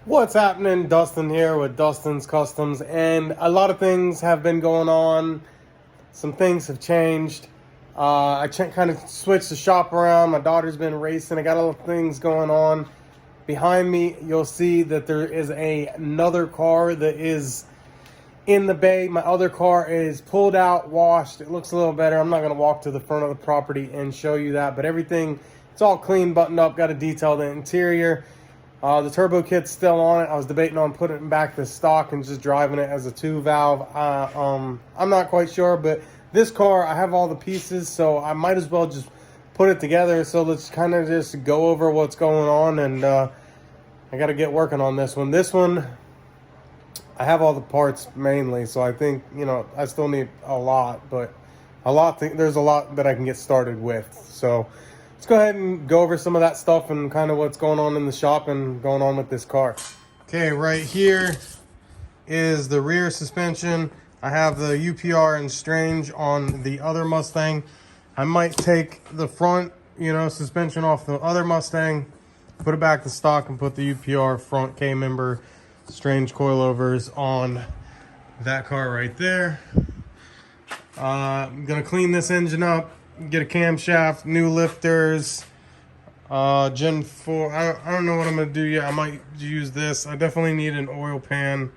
What's happening? Dustin here with Dustin's Customs, and a lot of things have been going on. Some things have changed. I kind of switched the shop around. My daughter's been racing. I got a lot of things going on. Behind me, you'll see that there is another car that is in the bay. My other car is pulled out, washed. It looks a little better. I'm not going to walk to the front of the property and show you that, but everything, it's all clean, buttoned up, got to detail the interior. The turbo kit's still on it. I was debating on putting it back to stock and just driving it as a 2-valve. I'm not quite sure, but this car, I have all the pieces, so I might as well just put it together. So let's kind of just go over what's going on, and I got to get working on this one. This one, I have all the parts mainly, so I think, I still need a lot, but there's a lot that I can get started with. So let's go ahead and go over some of that stuff and kind of what's going on in the shop and going on with this car. Okay, right here is the rear suspension. I have the UPR and Strange on the other Mustang. I might take the front, suspension off the other Mustang, put it back to stock, and put the UPR front K-member Strange coilovers on that car right there. I'm gonna clean this engine up, get a camshaft, new lifters, Gen 4. I don't know what I'm gonna do yet. I might use this. I definitely need an oil pan.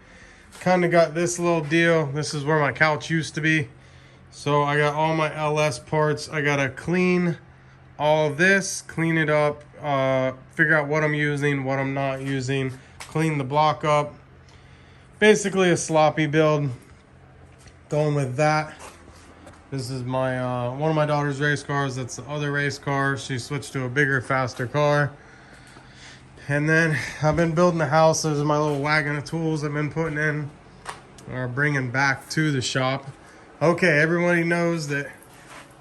Kind of got this little deal. This is where my couch used to be. So I got all my LS parts. I gotta clean all of this, clean it up, figure out what I'm using, what I'm not using, clean the block up. Basically a sloppy build. Going with that. This is my one of my daughter's race cars. That's the other race car. She switched to a bigger, faster car. And then I've been building the house. Those are my little wagon of tools I've been putting in or bringing back to the shop. Okay, everybody knows that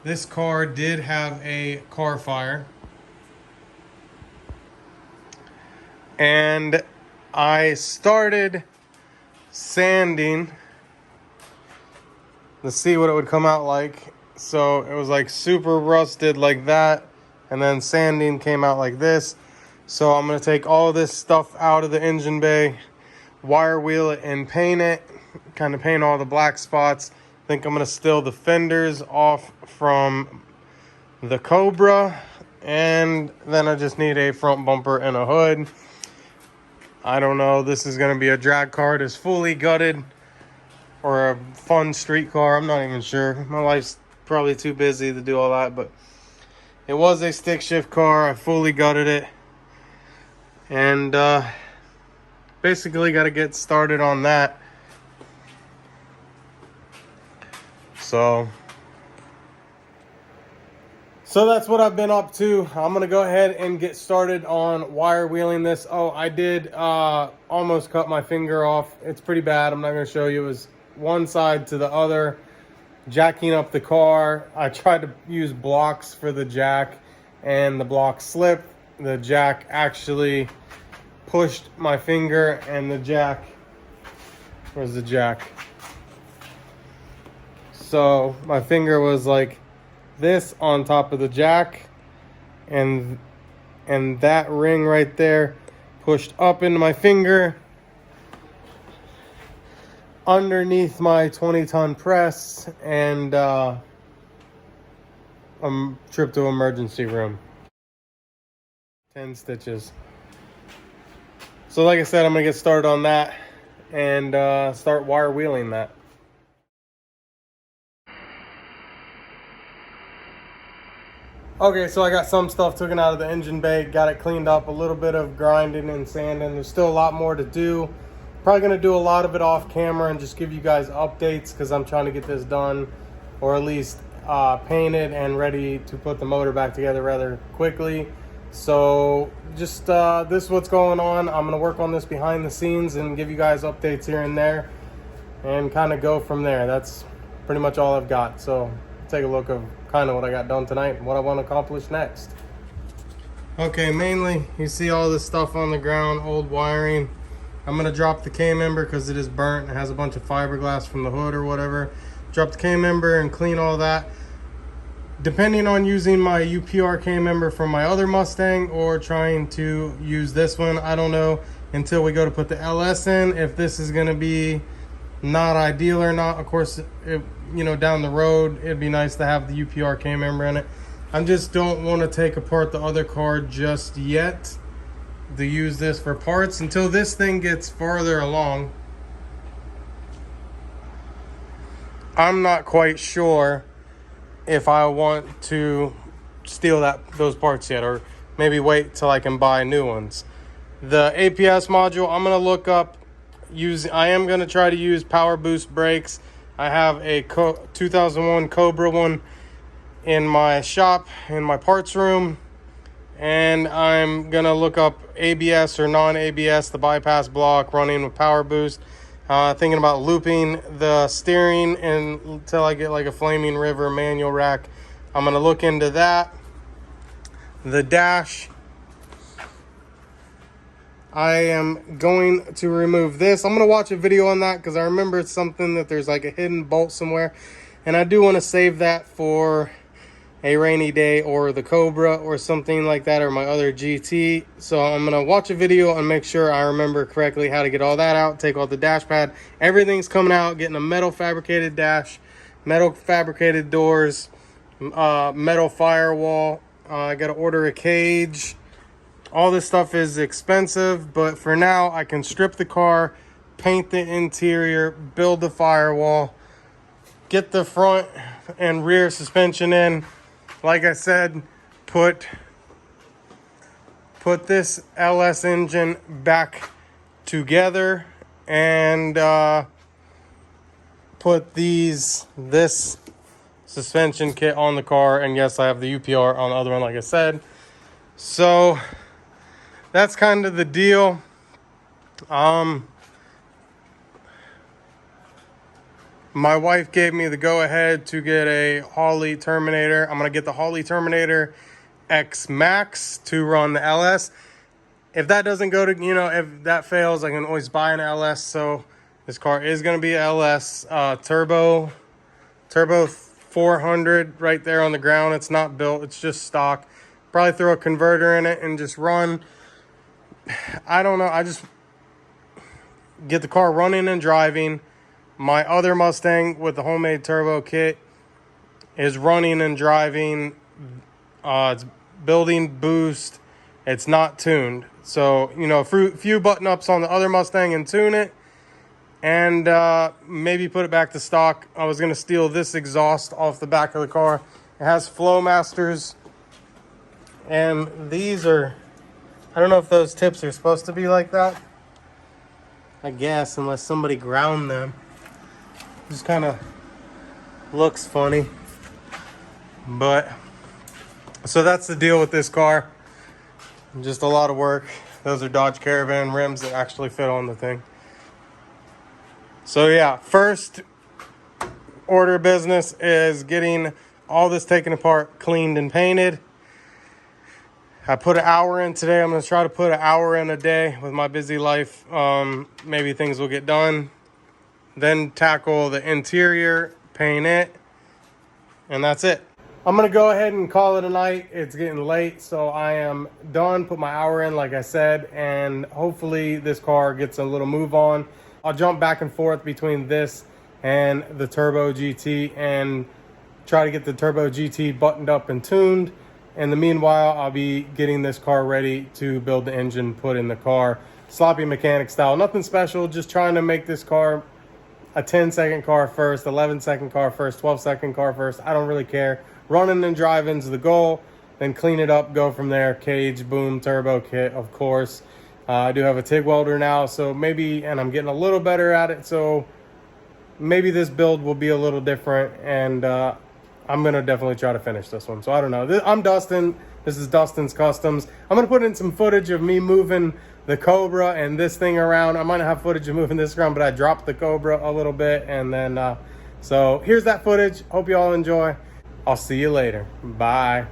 this car did have a car fire. And I started sanding to see what it would come out like. So it was like super rusted like that, and then sanding came out like this. So I'm gonna take all of this stuff out of the engine bay, wire wheel it and paint it, kind of paint all the black spots. I think I'm gonna steal the fenders off from the Cobra, and then I just need a front bumper and a hood. I don't know, this is gonna be a drag car. It's fully gutted, or a fun street car. I'm not even sure. My life's probably too busy to do all that, but it was a stick shift car. I fully gutted it, and basically got to get started on that. So that's what I've been up to. I'm gonna go ahead and get started on wire wheeling this. Oh, I did almost cut my finger off. It's pretty bad. I'm not gonna show you. It was one side to the other, jacking up the car. I tried to use blocks for the jack, and the block slipped. The jack actually pushed my finger, and the jack, where's the jack? So my finger was like this on top of the jack, and that ring right there pushed up into my finger underneath my 20-ton press, and I'm tripped to emergency room. 10 stitches. So like I said, I'm gonna get started on that and start wire wheeling that. Okay, so I got some stuff taken out of the engine bay, got it cleaned up, a little bit of grinding and sanding. There's still a lot more to do. Probably gonna do a lot of it off camera and just give you guys updates, because I'm trying to get this done, or at least painted and ready to put the motor back together rather quickly. So just this is what's going on. I'm gonna work on this behind the scenes and give you guys updates here and there, and kind of go from there. That's pretty much all I've got. So take a look of kind of what I got done tonight and what I want to accomplish next. Okay, mainly you see all this stuff on the ground, old wiring. I'm gonna drop the K-member because it is burnt. It has a bunch of fiberglass from the hood or whatever. Drop the K-member and clean all that. Depending on using my UPR K-member from my other Mustang or trying to use this one, I don't know. until we go to put the LS in. If this is going to be not ideal or not, of course, down the road, it'd be nice to have the UPR K member in it. I just don't want to take apart the other car just yet to use this for parts until this thing gets farther along. I'm not quite sure if I want to steal those parts yet, or maybe wait till I can buy new ones. The APS module, I'm going to look up. I am going to try to use power boost brakes. I have a 2001 Cobra one in my shop, in my parts room, and I'm going to look up ABS or non-ABS, the bypass block running with power boost. Thinking about looping the steering until I get like a Flaming River manual rack. I'm going to look into that. The dash, I am going to remove this. I'm going to watch a video on that because I remember it's something that there's like a hidden bolt somewhere. And I do want to save that for a rainy day or the Cobra or something like that, or my other GT. So I'm going to watch a video and make sure I remember correctly how to get all that out, take off the dash pad. Everything's coming out, getting a metal fabricated dash, metal fabricated doors, metal firewall. I got to order a cage. All this stuff is expensive, but for now I can strip the car, paint the interior, build the firewall, get the front and rear suspension in. Like I said, put this LS engine back together and put this suspension kit on the car. And yes, I have the UPR on the other one, like I said. So that's kind of the deal. My wife gave me the go-ahead to get a Holley Terminator. I'm going to get the Holley Terminator X Max to run the LS. If that doesn't go to, if that fails, I can always buy an LS. So this car is going to be LS turbo 400 right there on the ground. It's not built. It's just stock. Probably throw a converter in it and just run. I don't know. I just get the car running and driving. My other Mustang with the homemade turbo kit is running and driving. It's building boost. It's not tuned. So, a few button ups on the other Mustang and tune it. And maybe put it back to stock. I was going to steal this exhaust off the back of the car. It has Flowmasters. And these are, I don't know if those tips are supposed to be like that. I guess, unless somebody ground them. Just kind of looks funny. But so that's the deal with this car. Just a lot of work. Those are Dodge Caravan rims that actually fit on the thing. So yeah, first order of business is getting all this taken apart, cleaned and painted. I put an hour in today. I'm going to try to put an hour in a day with my busy life. Maybe things will get done. Then tackle the interior, paint it, and that's it. I'm going to go ahead and call it a night. It's getting late, so I am done. Put my hour in, like I said, and hopefully this car gets a little move on. I'll jump back and forth between this and the Turbo GT and try to get the Turbo GT buttoned up and tuned. In the meanwhile, I'll be getting this car ready to build the engine, put in the car. Sloppy mechanic style, nothing special, just trying to make this car a 10-second car first, 11-second car first, 12-second car first. I don't really care. Running and driving's the goal. Then clean it up, go from there. Cage, boom, turbo kit, of course. I do have a TIG welder now, so maybe, and I'm getting a little better at it, so maybe this build will be a little different, and I'm going to definitely try to finish this one. So I don't know. I'm Dustin. This is Dustin's Customs. I'm going to put in some footage of me moving the Cobra and this thing around. I might not have footage of moving this around, but I dropped the Cobra a little bit. And then, so here's that footage. Hope you all enjoy. I'll see you later. Bye.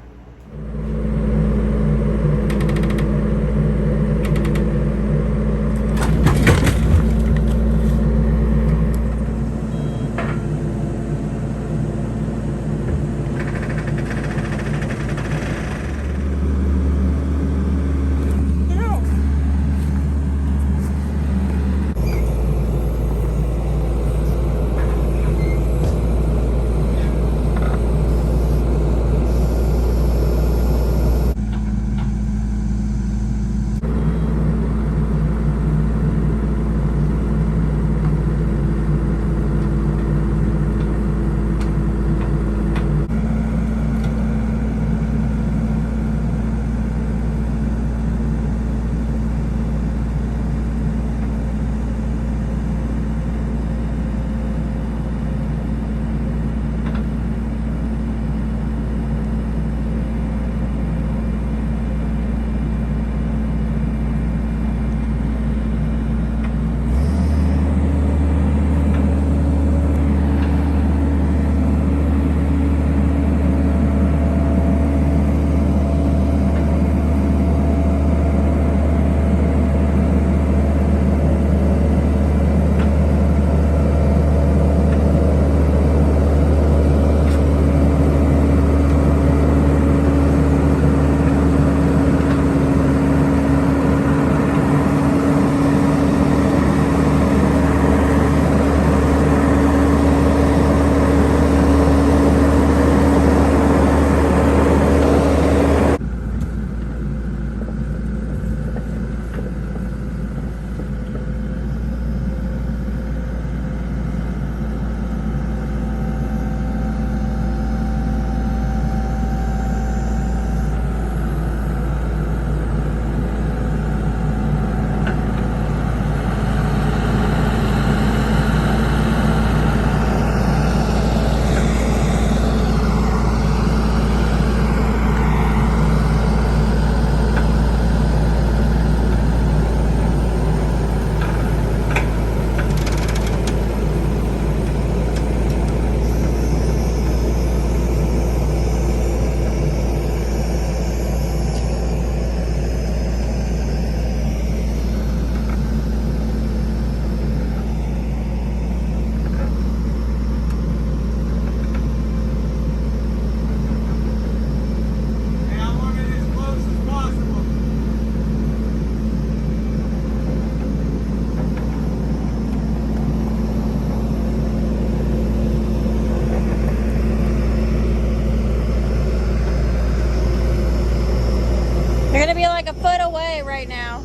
right now.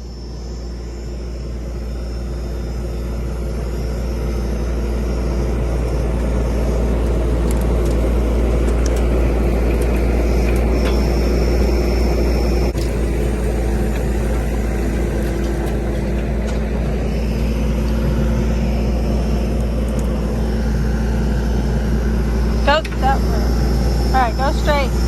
Go that way. All right, go straight.